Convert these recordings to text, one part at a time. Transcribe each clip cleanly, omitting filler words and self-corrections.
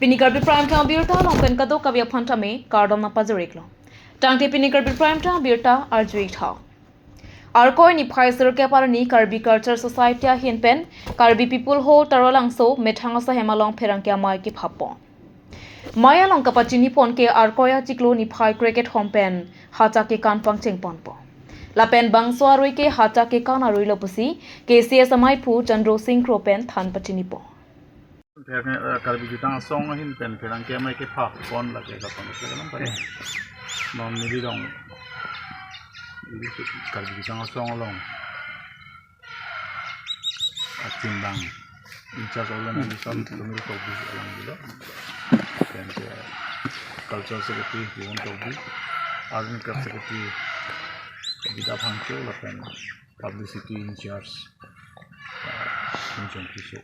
Pinikarbi prime time birta longpen kado kavya phantame kardom na pazuriklo. Tangti pinikarbi prime time birta arjuik tha. Arkoi ni Pfizer ke parani Karbi Culture Society hinpen Karbi people ho tarolangso methangasa hemalong pherangkya mai ki phapo. Maya long kapachini pon ke arkoya chiklo ni phai cricket hompen hacha ke kanpang chengponpo. Lapen bangso aroi ke hacha ke kan aroi lopusi KCS amai phu Chandro Singh Kropen than pachini po. Karbi jutang song hin pen pherangkya mai ke phap pon la ke kapon ke lam pare. Non ni dong. Karbi jutang song long. Atimbang. Incha solan ni son tumir ko bi alang dilo. Dan culture secretary won to bi. Army club secretary Bida Phangcho la pen publicity in charge. Kunjung kisho.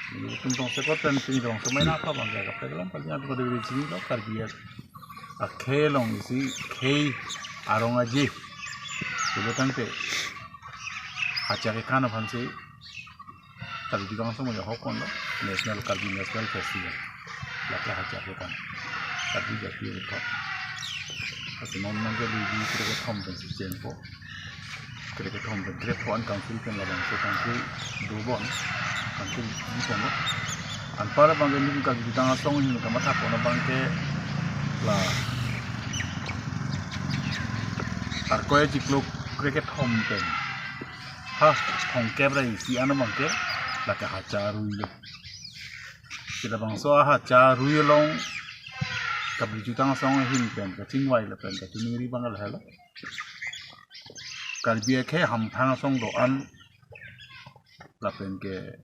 Tentang sekolah tinggal semai nak apa bangga kapal dalam paling ada pada diri sini lo Karbi kelong isi kei arong aje jadi tangte hacha ke kana phanse Karbi gang semua ya hokon lo national Karbi national festival laki hacha ke kana Karbi jadi itu asal non ke di kerja kompensasi jenpo kerja kompensasi puan council kan labang so council dua kantin di sana. Anpara bangke ni bukan di tengah song ni kamar apa na bangke lah. Arkoya ciklo cricket home pen. Ha home kebra isi ana bangke lah ke hacha rui. Kita bangso hacha rui long kabri di tengah song hin pen kacing wai la pen kacing ngiri bangal hala. Karbi ke ham tengah song doan la pen ke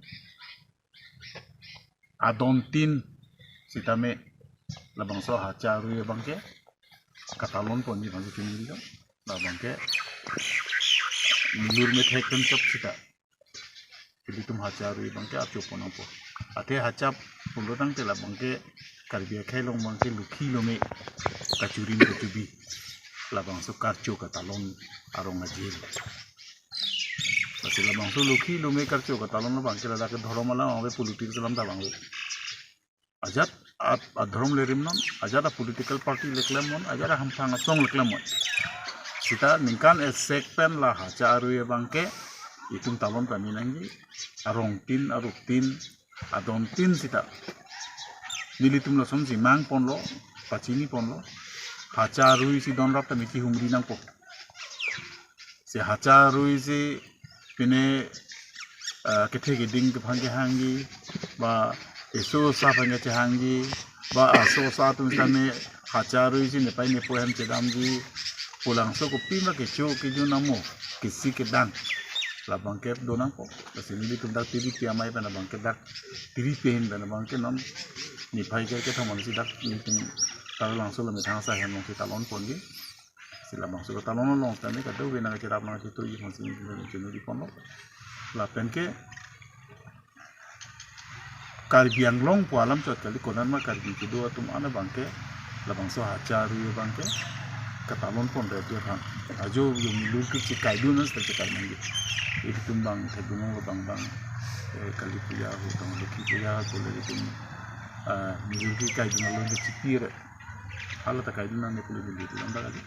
adontin sitame labang so hacha rui bangke katalon pon ni bangke kini dong la bangke milur met hekten chop sita jadi tum hacha rui bangke acho pon apo ate hacha pulotang te la bangke Karbi khelong bangke lukhi lome kacurin kacubi labang so karcho katalon arong ajil Pasal labang so lukhi lume karcho katalon bangke la ke dhoromala ambe politik salam ta bangke Ajat adhorom lerimnon ajat political party leklemon ajat ham thanga song leklemon kita ningkan sekpen la hacha arui bangke itung talon paminangi arong tin aruk tin adon tin sita nilitum la somji mang ponlo pachini ponlo hacha arui si don rap tamiki humri nang po se hacha arui si pine kethe geding ke bhangi hangi ba eso sa phanga chahangi ba aso sa tum same hacharu ji ne pai ne poem chedam ji pulang so ko pima ke cho ke jo namo kisi ke dan la bangke donang ko asili tum dak tiri pi amai bana bangke dak tiri pen bana bangke nam ni phai ke thamon si dak ni tum tar lang so le thang sa hem si talon pon gi sila bang so talon long tane ka do bena ke chirap na si to ji fonsi ni di pon la pen ke Karbi yang long po alam cot kali konan ma Karbi kedua tum ana bangke labang so hacha rui bangke katalon pon re tu han ajo yung lukit si kaidu nas ta kai mangi itu tum bang tebung bang kali puya ho tang lukhi puya ko le tum lukit kaidu na long ci pire hala ta kaidu na ne ko le tu anda kali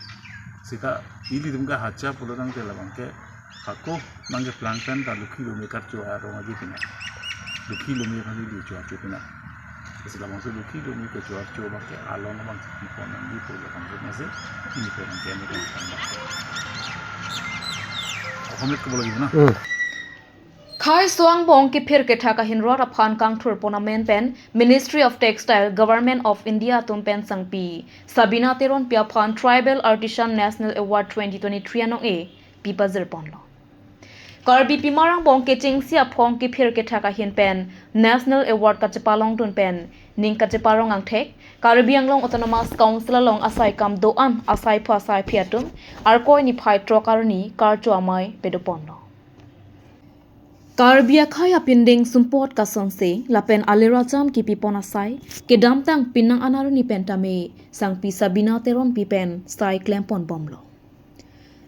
sita ili tum ka hacha pulo tang te labangke hako mangi plankton ta lukhi lo me karcho aro ma jitina lukhi lumi bhagi di chuar chu pina isla mangso lukhi lumi ke chuar chu ba ke alon bang ni pon ni po la bang na se ni pe ke ni kan homit ko bolo na Khai Suang Bong ki phir ke thaka hinro ra phan kang thur ponamen pen Ministry of Textile Government of India tum pen sangpi Sabina Teron pia phan Tribal Artisan National Award 2023 anong e pipazir ponlo Karbi pimarang bong ke chingsia phong ki phir ke thaka hin pen National Award ka chepalong tun pen ning ka cheparong ang thek Karbi Anglong Autonomous Council long asai kam doan asai pha asai phiatum arkoi ni phai trokarni karcho amai pedopon Karbi akhaya pinding sumport ka songse lapen alera jam ki pipon asai ke damtang pinang anaru ni pentame sangpi Sabina Teron pipen sai klempon bomlo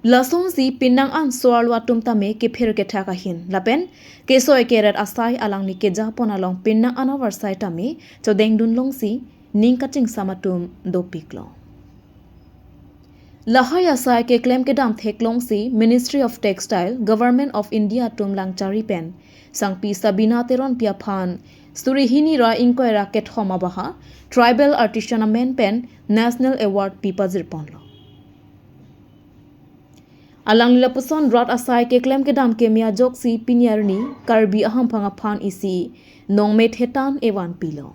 Lasong si pinang an soalwa tum tame ke phir ke thaka hin lapen ke soi ke rat asai alang ni ke japon along pinang an oversight tame chodeng dun long si ning kating samatum do piklo Lahaya sai ke claim ke dam theklong si Ministry of Textile Government of India tum lang chari pen sangpi Sabina teron pia phan surihini ra inquira ke thoma baha tribal artisan men pen national award pipa zirponlo Alang nila puson rat asai ke claim ke dam ke mia jok si pinyarni karbi aham phanga phan isi nongme thetan ewan pilo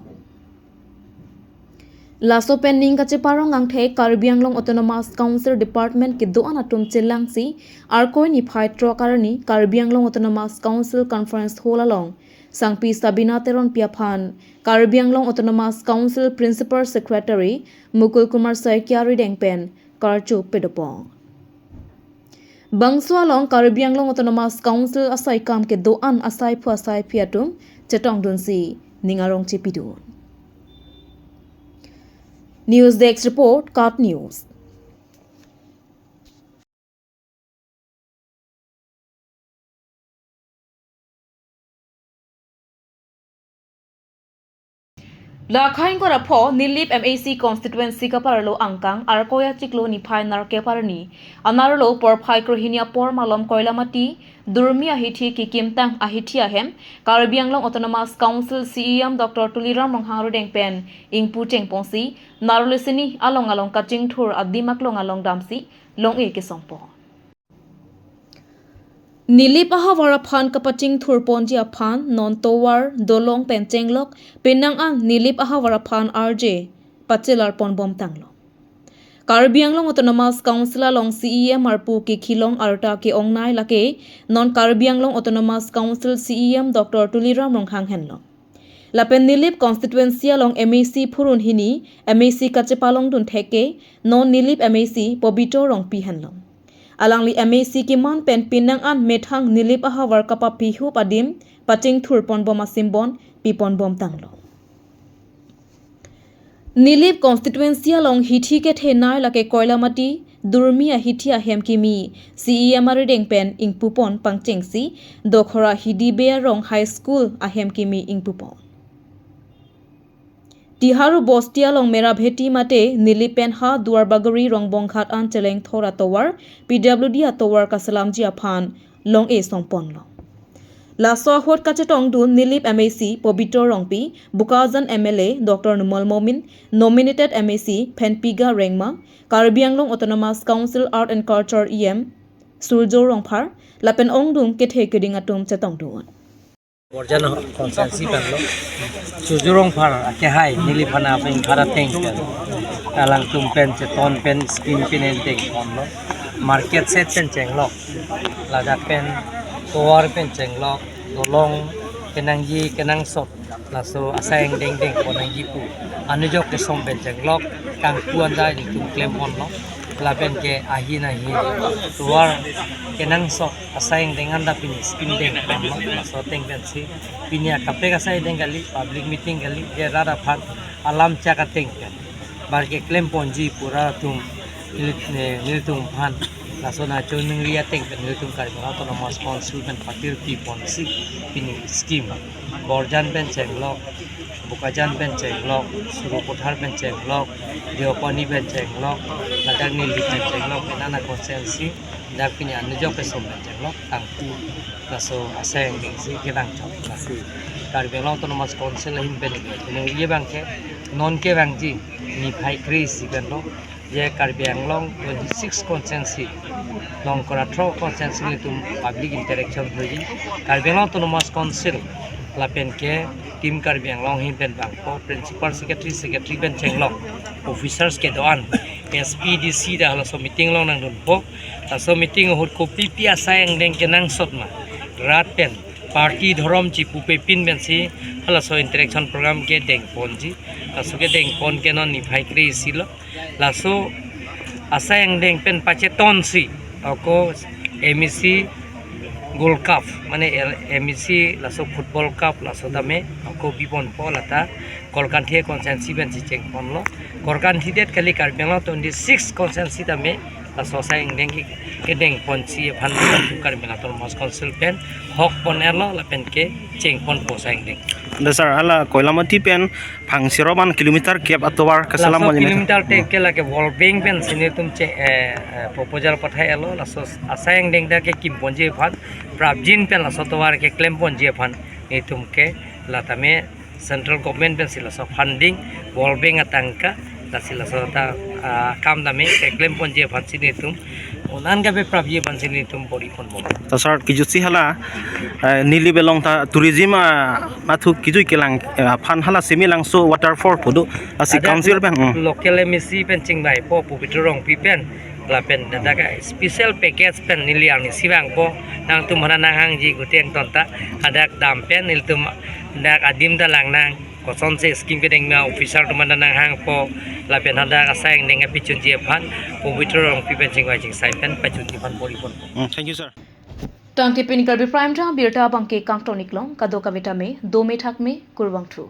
Laso pending kache parong ang the Karbi Anglong Autonomous Council Department ke doan atum chelang si arkoi ni phai tro karani Karbi Anglong Autonomous Council Conference hall along sangpi Sabina teron pia phan Karbi Anglong Autonomous Council Principal Secretary Mukul Kumar Saikyari dengpen karchu pedopong Bangso along Karbi Anglong Autonomous Council asai kam ke doan asai phu asai phiatum chetong dun si ningarong chipidun News Desk Report, Cut News. Lakhain ko rapho nilip MAC constituency ka paralo angkang arkoya chiklo ni phai narke parani anarlo por phai krohinia por malom koilamati durmi ahithi ki kimtang ahithi ahem Karbi Anglong Autonomous Council CEM Dr. Tuliram Rongharu dengpen ingpu chengpongsi narulesini along along kaching thur adimak long along damsi long e ke sompo Nilip ahawara phan kapaching thurponji aphan non towar dolong penchenglok pinang ang nilip ahawara phan RJ pachelar ponbom tanglo Karbi Anglong Autonomous Council along CEM arpu ki khilong arta ke ongnai lake non Karbi Anglong Autonomous Council CEM Dr. Tuliram Ronghang henlo Lapen nilip constituency along MAC phurun hini MAC kachepalong dun theke non nilip MAC pobito rong pi henlo Alangli MAC ki man pen pinang an methang nilip ahawar kapa pihu padim pating thurpon bom asimbon pipon bom tanglo Nilip constituency along hithi ke thenai lake koilamati durmi ahithi ahem kimi CEM arideng pen ingpupon pangchengsi dokhora hidibe rong high school ahem kimi ingpupon Tiharu Bostia long mera bheti mate nilipen ha duar bagari rong bongkhat an cheleng thora towar PWD atowar kasalamji aphan long e songpon lo Laso hot kachetong dun nilip MAC Pobito Rongpi Bukazan MLA Dr. Numal Momin nominated MAC Phenpiga Rengma Karbi Anglong Autonomous Council Art and Culture EM Surjo Rongphar lapen ongdum kethe keding atum chetong dun Borjan konsensi banglo sujurong par ke hai nilipana peng para tengkel alang tumpen ceton pen skin pinen teng konlo market set pen chenglok lada pen towar pen chenglok dolong kenangji kenang sot laso aseng deng deng konangji pu anujok ke som pen chenglok kang puan dai ni tum klem konlo lapen ke ahin towar kenang sot aseng dengan da pin skin deng konlo laso teng pen si pinya kape kasai deng gali public meeting gali je rara phat alam chaka teng pen bar ke klem ponji pura tum niltum phan laso na chonung ria teng pen niltum kar autonomous council pen patir pi ponsi pin scheme borjan pen chenglok bukajan pen chenglok suru kothar pen chenglok diopani pen chenglok ladang ni lit chenglok penana konsensi dak pinya nujok pe som pen chenglok tangtu laso aseng ding si kedang chok lasi Karbi Anglong Autonomous Council him pen ne ye bang ke non ke bang ji ni phai kris pen lo ye Karbi Anglong 26 consensi long kora thro consensi ni tum public interaction hoji Karbi Anglong Autonomous Council lapen ke team Karbi Anglong him pen bang ko principal secretary pen chenglok officers ke doan SPDC dah laso meeting long nang dun po laso meeting hot ko pipi asayang deng kenang sotma rat pen party dhorom chi pupe pin ben si laso interaction program ke deng ponji laso ke deng pon ke non ni phai kri silo laso asayang deng pen pache ton si ako MEC Gold Cup mane MEC laso football cup laso dame ako bipon po lata kolkan the konsensi ben si cheng pon lo korkan hidet kali Karbi Anglong 26 konsensi dame la sosa ingdeng ki kedeng ponsi phan tukar minator mas council pen hok pon elo la pen ke cheng pon posa ingdeng Dasar ala koilamati pen phang 0 kilometer kep atowar kasalam la mali kilometer te ke la ke volbing pen sini tum che proposal pathai elo la sos asa ingdeng da ke kim ponji phan prabjin pen la sotowar ke claim ponji phan ni tum ke la tame central government pen sila so funding volbing atangka la sila so ta kam dame ke claim ponji phan sini tum unan ga be prabji phan sini tum bori pon bom tasar kijusi hala nili belong ta tourism mathu kijui kelang phan hala similang so waterfall pudu asi council pen local emisi pen chingbai po pupiturong pi pen la pen daga special package pen nili ani siwang po nang tum hana nang hang ji guteng tonta adak dam pen nil tum dak adim da lang nang koson se scheme ke deng na officer tum nang hang po la pen hada asang deng pichun ji phan pupiturong pi pen chingbai ching sai pen pachun ji phan bori pon thank you sir Tangke pinikal bi prime time birta bangke kangtonik long kado kavita me 2 me thak me kurwang thu